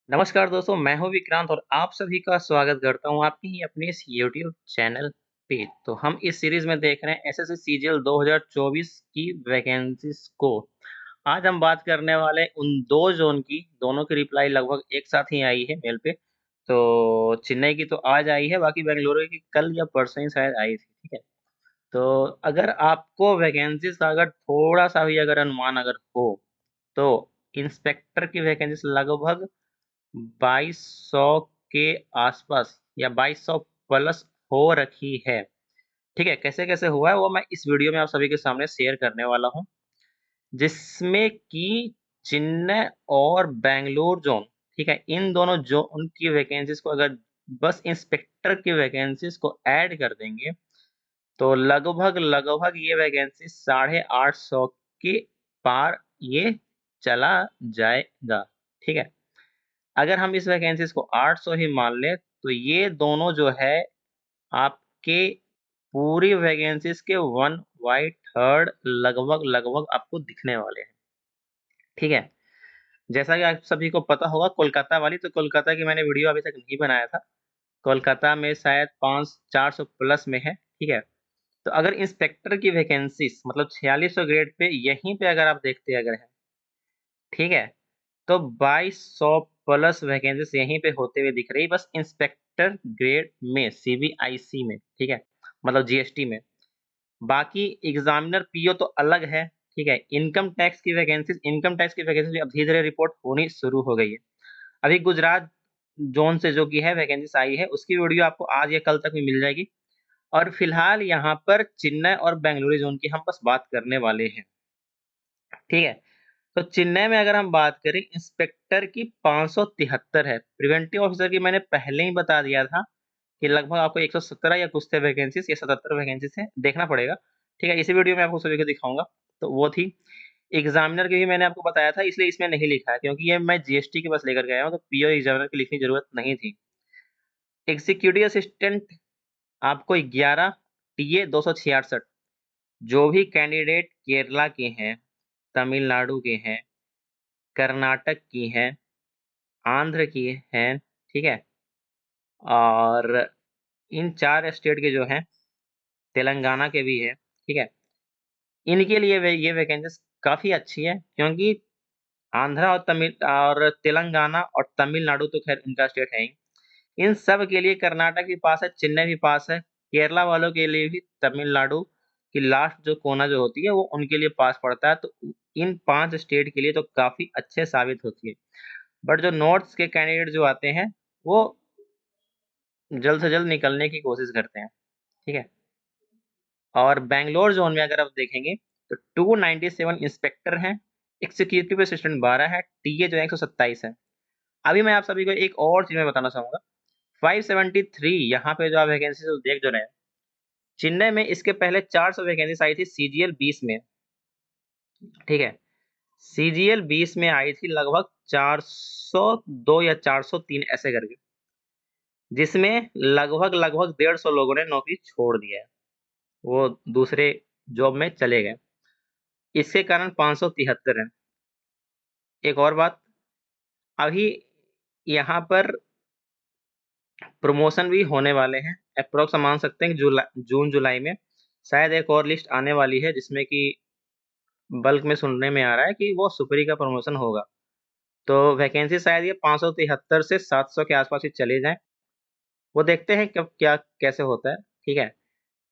नमस्कार दोस्तों, मैं हूँ विक्रांत और आप सभी का स्वागत करता हूँ आपकी ही अपने इस यूट्यूब चैनल पे। तो हम इस सीरीज़ में देख रहे हैं एसएससी सीजीएल 2024 की वैकेंसीज़ को। आज हम बात करने वाले हैं उन 2 ज़ोन की, दोनों की रिप्लाई लगभग एक साथ ही आई है मेल पे। तो चेन्नई की तो आज आई है, बाकी बेंगलुरु की कल या परसों ही शायद आई थी, ठीक है? तो अगर आपको वैकेंसीज़ का अगर थोड़ा-सा भी अगर अनुमान अगर हो, तो इंस्पेक्टर की वैकेंसीज़ लगभग 2200 के आसपास या 2200 प्लस हो रखी है। ठीक है, कैसे-कैसे हुआ है वो मैं इस वीडियो में आप सभी के सामने शेयर करने वाला हूँ। जिसमें कि चेन्नई और बैंगलोर ज़ोन, ठीक है, इन दोनों ज़ोन की वैकेंसीज़ को अगर बस इंस्पेक्टर की वैकेंसीज़ को ऐड कर देंगे, तो लगभग ये वैकेंसी 850 के पार ये चला जाएगा। ठीक है? अगर हम इस वैकेंसीज़ को 800 ही मान लें, तो ये दोनों जो है आपके पूरी वैकेंसीज़ के 1/3 लगभग आपको दिखने वाले हैं, ठीक है? जैसा कि आप सभी को पता होगा कोलकाता वाली, तो कोलकाता की मैंने वीडियो अभी तक नहीं बनाया था। कोलकाता में शायद 5 400 प्लस में है, ठीक है? तो अगर इंस्पेक्टर की वैकेंसीज़ मतलब 4600 ग्रेड पे यहीं पे अगर आप देखते अगर हैं, ठीक है? तो 2200 प्लस वैकेंसीज़ यहीं पे होते हुए दिख रही है बस इंस्पेक्टर ग्रेड में सीबीआईसी में, ठीक है? मतलब जीएसटी में। बाकी एग्ज़ामिनर पीओ तो अलग है, ठीक है? इनकम टैक्स की वैकेंसीज़ अब धीरे-धीरे रिपोर्ट होनी शुरू हो गई है। अभी गुजरात ज़ोन से जो कि है वैकेंसीज़ आई है, उसकी वीडियो आपको आज या कल तक में मिल जाएगी और फिलहाल यहाँ पर चेन्नई और बेंगलुरु ज़ोन की हम बस बात करने वाले हैं, ठीक है? तो चेन्नई में अगर हम बात करें इंस्पेक्टर की 573 है, प्रिवेंटिव ऑफिसर की मैंने पहले ही बता दिया था कि लगभग आपको 117 या कुछ थे वैकेंसीज़ या 77 वैकेंसीज़ हैं, देखना पड़ेगा, ठीक है? इसी वीडियो में आपको सभी को दिखाऊँगा, तो वो थी। एग्ज़ामिनर की भी मैंने आपको बताया था इसलिए इसमें नहीं लिखा है क्योंकि ये मैं जीएसटी के बस लेकर के आया हूँ, तो पीओ एग्ज़ामिनर की लिखने की ज़रूरत नहीं थी। एग्ज़ीक्यूटिव असिस्टेंट आपको 11 टीए 266 जो भी कैंडिडेट केरला के हैं, तमिलनाडु के हैं, कर्नाटक की हैं, आंध्र की हैं, ठीक है? और इन 4 स्टेट के जो हैं, तेलंगाना के भी हैं, ठीक है? इनके लिए ये वैकेंसीज़ काफ़ी अच्छी है क्योंकि आंध्रा और तेलंगाना और तमिलनाडु तो ख़ैर उनका स्टेट है ही। इन सब के लिए कर्नाटक भी पास है, चेन्नई भी पास है, केरला वालों के लिए भी तमिलनाडु की लास्ट जो कोना जो होती है वो उनके लिए पास पड़ता है, तो इन 5 स्टेट के लिए तो काफ़ी अच्छे साबित होती है। बट जो नॉर्थ के कैंडिडेट जो आते हैं, वो जल्द से जल्द निकलने की कोशिश करते हैं, ठीक है? और बैंगलोर ज़ोन में अगर आप देखेंगे, तो 297 इंस्पेक्टर हैं, एग्ज़ीक्यूटिव असिस्टेंट 12 है, टीए जो है 127 है। अभी मैं आप सभी को एक और चीज़ मैं बताना चाहूँगा, 573 यहाँ पे जो आप वैकेंसीज़ देख जो रहे हैं, चेन्नई में इसके पहले 400 वैकेंसीज़ आई थी सीजीएल 20 में, ठीक है? सीजीएल 20 में आई थी लगभग 402 या 403 ऐसे करके, जिसमें लगभग 150 लोगों ने नौकरी छोड़ दिया है, वो दूसरे जॉब में चले गए। इसके कारण 573 हैं। एक और बात, अभी यहाँ पर प्रमोशन भी होने वाले हैं, एप्रॉक्स हम मान सकते हैं कि जून-जुलाई में शायद एक और लिस्ट आने वाली है जिसमें कि बल्क में सुनने में आ रहा है कि वो सुपरी का प्रमोशन होगा। तो वैकेंसी शायद ये 573 से 700 के आस-पास ही चले जाएँ। वो देखते हैं कब क्या कैसे होता है, ठीक है?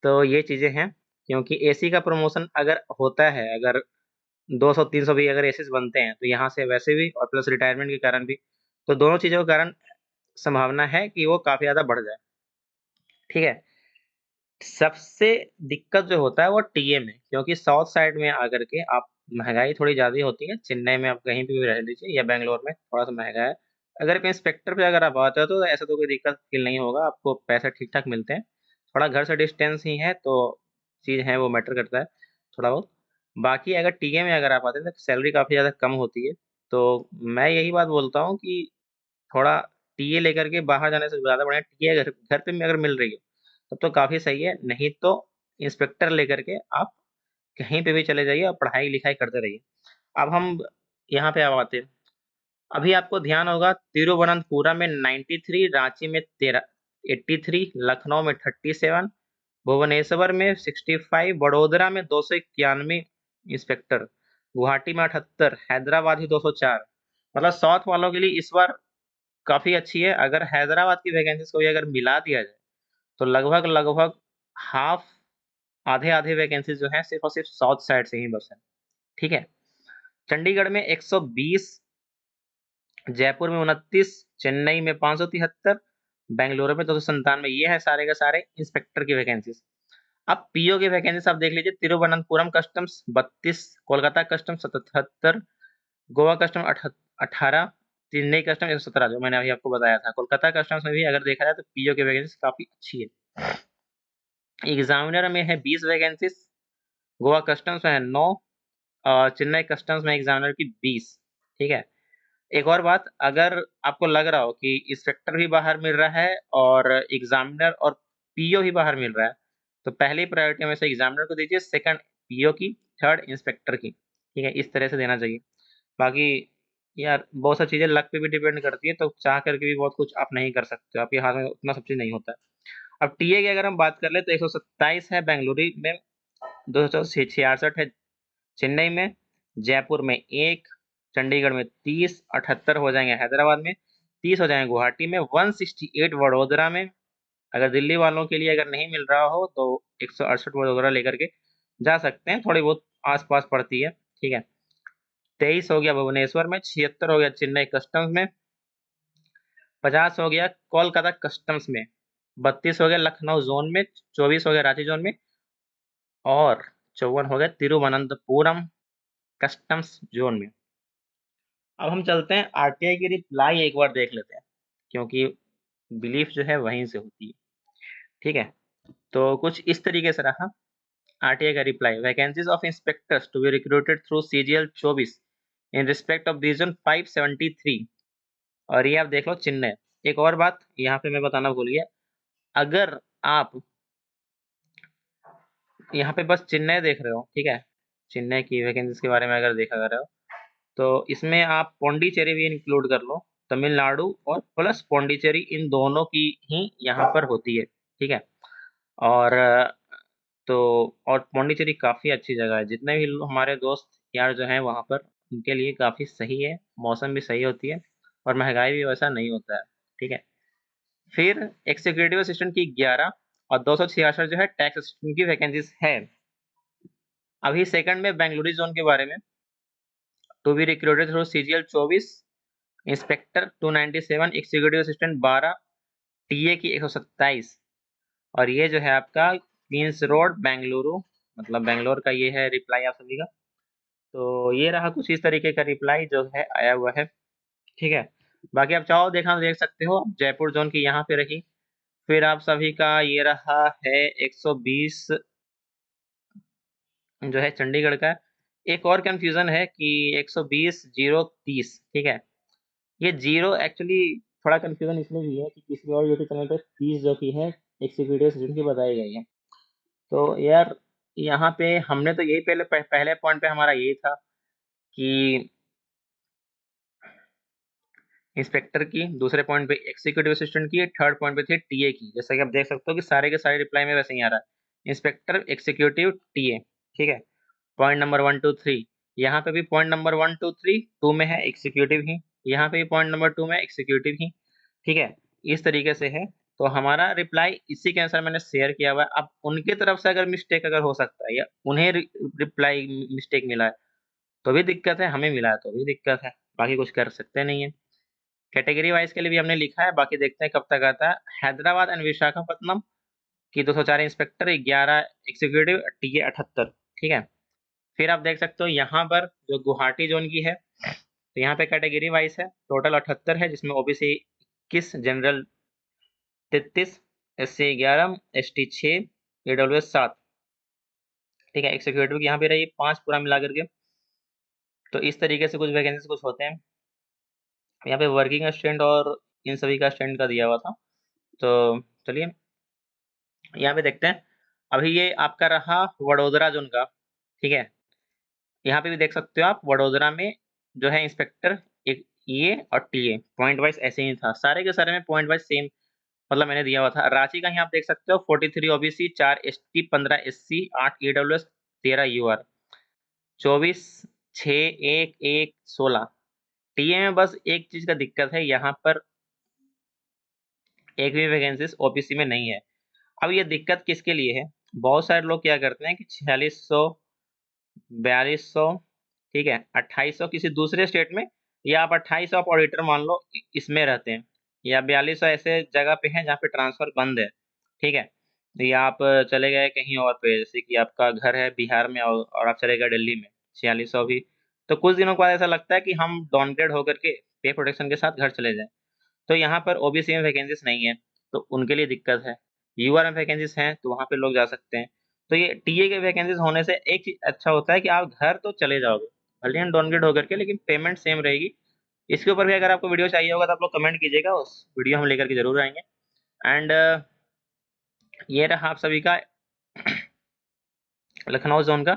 तो ये चीज़ें हैं, क्योंकि एसी का प्रमोशन अगर होता है, अगर 200-300 भी अगर एसीज़ बनते हैं, तो यहाँ से वैसे भी और प्लस रिटायरमेंट के कारण भी, तो दोनों चीज़ों के कारण संभावना है कि वो काफ़ी ज़्यादा बढ़ जाए, ठीक है? सबसे दिक्कत जो होता है वो टीए में, क्योंकि साउथ साइड में आकर के आप महँगाई थोड़ी ज़्यादा ही होती है, चेन्नई में आप कहीं पे भी रह लीजिए या बैंगलोर में थोड़ा-सा महँगा है। अगर एक इंस्पेक्टर पे अगर आप आते हो तो ऐसा तो कोई दिक्कत फ़ील नहीं होगा, आपको पैसे ठीक-ठाक मिलते हैं। थोड़ा घर से डिस्टेंस ही है तो चीज़ है वो मैटर करता है थोड़ा बहुत। बाकी अगर टीए में अगर आप आते हैं तो सैलरी काफ़ी ज़्यादा कम होती है, तो मैं यही बात बोलता हूँ कि थोड़ा टीए लेकर के बाहर जाने से ज़्यादा बढ़िया टीए घर घर पे में अगर मिल रही है, तब तो काफ़ी सही है, नहीं तो इंस्पेक्टर लेकर के आप कहीं पे भी चले जाइए और पढ़ाई-लिखाई करते रहिए। अब हम यहाँ पे अब आते हैं, अभी आपको ध्यान होगा तिरुवनंतपुरम में 93, रांची में 83, लखनऊ में 37, भुवनेश्वर में 65, वडोदरा में 291 इंस्पेक्टर, गुवाहाटी में 78, हैदराबाद में 204। मतलब साउथ वालों के लिए इस बार काफी अच्छी है। अगर हैदराबाद की वैकेंसीज को भी अगर मिला दिया जाए तो लगभग लगभग हाफ, आधे आधे वैकेंसीज जो है सिर्फ और सिर्फ साउथ साइड से ही बस है। ठीक है। चंडीगढ़ में 120, जयपुर में 29, चेन्नई में 573, बेंगलुरु में 297। ये है सारे के सारे इंस्पेक्टर की वैकेंसीज। अब पीओ की वैकेंसीज आप देख लीजिए। Thiruvananthapuram customs 32, Kolkata custom 77, Goa custom 18, Chennai custom 117, जो मैंने अभी आपको बताया था। कोलकाता कस्टम्स में भी अगर देखा जाए तो पीओ की वैकेंसी काफी अच्छी है। एग्जामिनर में है 20 वैकेंसीज, गोवा कस्टम्स में है 9, और चेन्नई कस्टम्स में एग्जामिनर की 20। ठीक है। एक और बात, अगर आपको लग रहा हो कि इंस्पेक्टर भी बाहर मिल रहा है और एग्जामिनर और पीओ भी बाहर मिल रहा है, तो पहली प्रायोरिटी हमेशा एग्जामिनर को दीजिए, सेकंड पीओ की, थर्ड इंस्पेक्टर की। ठीक है, इस तरह से देना चाहिए। बाकी यार बहुत सारी चीज़ें लक पे भी डिपेंड करती है, तो चाह करके भी बहुत कुछ आप नहीं कर सकते हो, आपके हाथ में उतना सब चीज़ नहीं होता है। अब टीए की अगर हम बात कर ले तो 127 है बेंगलुरु में, 266 है चेन्नई में, जयपुर में 1, चंडीगढ़ में 30, 78 हो जाएंगे हैदराबाद में, 30 हो जाएंगे गुवाहाटी में, 168 वडोदरा में। अगर दिल्ली वालों के लिए अगर नहीं मिल रहा हो तो 168 वडोदरा लेकर के जा सकते हैं, थोड़ी बहुत आसपास पड़ती है। ठीक है। 23 हो गया भुवनेश्वर में, 76 हो गया चेन्नई कस्टम्स में, 50 हो गया कोलकाता कस्टम्स में, 32 हो गया लखनऊ जोन में, 24 हो गया रांची जोन में, और 54 हो गया तिरुवनंतपुरम कस्टम्स जोन में। अब हम चलते हैं आरटीआई की रिप्लाई एक बार देख लेते हैं, क्योंकि बिलीफ जो है वहीं से होती है। ठीक है। तो कुछ इस तरीके से रहा आरटीआई का रिप्लाई। Vacancies of inspectors to be recruited through CGL 24 in respect of division 573। और ये आप देख लो चेन्नई। एक और बात यहाँ पे मैं बताना भूल गया, अगर आप यहाँ पे बस चेन्नई देख रहे हो, ठीक है, चेन्नई की वैकेंसीज के बारे में अगर देखा कर रहे हो, तो इसमें आप पौंडीचेरी भी इंक्लूड कर लो, तमिलनाडु और प्लस पौंडीचेरी, इन दोनों की ही यहाँ पर होती है। ठीक है। और तो और पौंडीचेरी काफ़ी अच्छी जगह है, जितने भी हमारे दोस्त यार जो हैं वहाँ पर, उनके लिए काफ़ी सही है, मौसम भी सही होती है और महंगाई भी वैसा नहीं होता है। ठीक है। फिर एग्जीक्यूटिव असिस्टेंट की 11 और 266 जो है टैक्स असिस्टेंट की वैकेंसीज है। अभी सेकंड में बेंगलुरु जोन के बारे में, to be recruited through CGL 24, inspector 297, executive assistant 12, TA की 127। और ये जो है आपका क्वींस रोड बेंगलुरु, मतलब बेंगलोर का ये है रिप्लाई आप सभी का। तो ये रहा कुछ इस तरीके का रिप्लाई जो है आया हुआ है। ठीक है। बाकी आप चाहो देखा देख सकते हो, जयपुर जोन की यहाँ पे रही। फिर आप सभी का ये रहा है 120 जो है चंडीगढ़ का। एक और कंफ्यूजन है कि 120 0 30। ठीक है। ये जीरो एक्चुअली थोड़ा कंफ्यूजन इसलिए भी है कि किसी और यूट्यूब चैनल पे 30 जो की है एग्जीक्यूटिव असिस्टेंट की बताई गई है। तो यार यहाँ पे हमने तो यही पहले पॉइंट पे हमारा यही था कि इंस्पेक्टर की, दूसरे पॉइंट पे एग्जीक्यूटिव असिस्टेंट की, थर्ड पॉइंट पे थी टीए की। जैसा कि आप देख सकते हो कि सारे के सारे रिप्लाई में वैसे ही आ रहा है, इंस्पेक्टर, एग्जीक्यूटिव, टीए। ठीक है। पॉइंट नंबर 1 2 3, यहाँ पे भी पॉइंट नंबर 1 2 3 2 में है एग्जीक्यूटिव ही, यहाँ पे भी पॉइंट नंबर 2 में एग्जीक्यूटिव ही। ठीक है। इस तरीके से है। तो हमारा रिप्लाई इसी के आंसर मैंने शेयर किया हुआ है। अब उनकी तरफ से अगर मिस्टेक अगर हो सकता है, या उन्हें रिप्लाई मिस्टेक मिला है तो भी दिक्कत है, हमें मिला है तो भी दिक्कत है, बाकी कुछ कर सकते नहीं है। कैटेगरी वाइज के लिए भी हमने लिखा है, बाकी देखते हैं कब तक आता है। हैदराबाद एंड विशाखापट्टनम की 204 इंस्पेक्टर, 11 एग्जीक्यूटिव, टीए 78। ठीक है। फिर आप देख सकते हो यहाँ पर जो गुवाहाटी जोन की है, तो यहाँ पे कैटेगरी वाइज है, टोटल 78 है, जिसमें OBC 21, general 33, SC 11, ST 6, EWS 7। ठीक है। एग्जीक्यूटिव की यहाँ पे रही 5 पूरा मिला करके। तो इस तरीके से कुछ वैकेंसी कुछ होते हैं। यहाँ पे वर्किंग स्टूडेंट और इन सभी का स्टूडेंट का दिया हुआ था। तो चलिए यहाँ पे देखते हैं। अभी ये आपका रहा वडोदरा जोन का। ठीक है। यहाँ पे भी देख सकते हो आप, वडोदरा में जो है इंस्पेक्टर, एक ये और टीए पॉइंट वाइज ऐसे ही था, सारे के सारे में पॉइंट वाइज सेम मतलब मैंने दिया हुआ था। रांची का ही आप देख सकते हो 43 OBC, 4 ST, 15 SC, 8 EWS, 13 UR, 24 6 1 1 16। TA में बस एक चीज का दिक्कत है, यहाँ पर एक भी वैकेंसीज ओबीसी में नहीं है। अब ये दिक्कत किसके लिए है? बहुत सारे लोग क्या करते हैं कि 4600, 4200, ठीक है, 2800 किसी दूसरे स्टेट में, या आप 2800 आप ऑडिटर मान लो इसमें रहते हैं, या 4200 ऐसे जगह पे हैं जहाँ पे ट्रांसफर बंद है, ठीक है, या आप चले गए कहीं और पे, जैसे कि आपका घर है बिहार में और आप चले गए दिल्ली में, 4600 भी। तो कुछ दिनों के बाद ऐसा लगता है कि हम डाउनग्रेड होकर के पे प्रोटेक्शन के साथ घर चले जाएं। तो यहाँ पर ओबीसी में वैकेंसीज नहीं है, तो उनके लिए दिक्कत है। यूआर में वैकेंसीज हैं तो वहाँ पे लोग जा सकते हैं। तो ये टीए के वैकेंसीज होने से एक चीज अच्छा होता है कि आप घर तो चले जाओगे भले ही डाउनग्रेड होकर के, लेकिन पेमेंट सेम रहेगी। इसके ऊपर भी अगर आपको वीडियो चाहिए होगा तो आप लोग कमेंट कीजिएगा, उस वीडियो हम लेकर के जरूर आएंगे। एंड ये रहा आप सभी का लखनऊ जोन का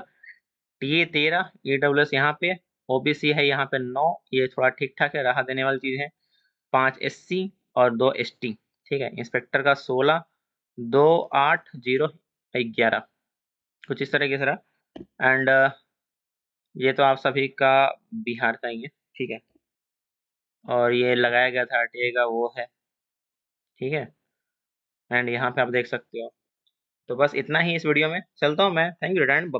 टीए 13, ईडब्ल्यूएस यहाँ पे, ओबीसी है यहाँ पे 9, ये थोड़ा ठीक ठाक है, राहत देने वाली चीज है। 5 एससी और 2 एसटी, ठीक है। इंस्पेक्टर का 16, 2 8 0 11, कुछ इस तरीके से रहा। एंड ये तो आप सभी का बिहार का ही है, ठीक है। और ये लगाया गया था आरटीए का वो है, ठीक है। एंड यहाँ पे आप देख सकते हो। तो बस इतना ही इस वीडियो में, चलता हूँ मैं। Thank you and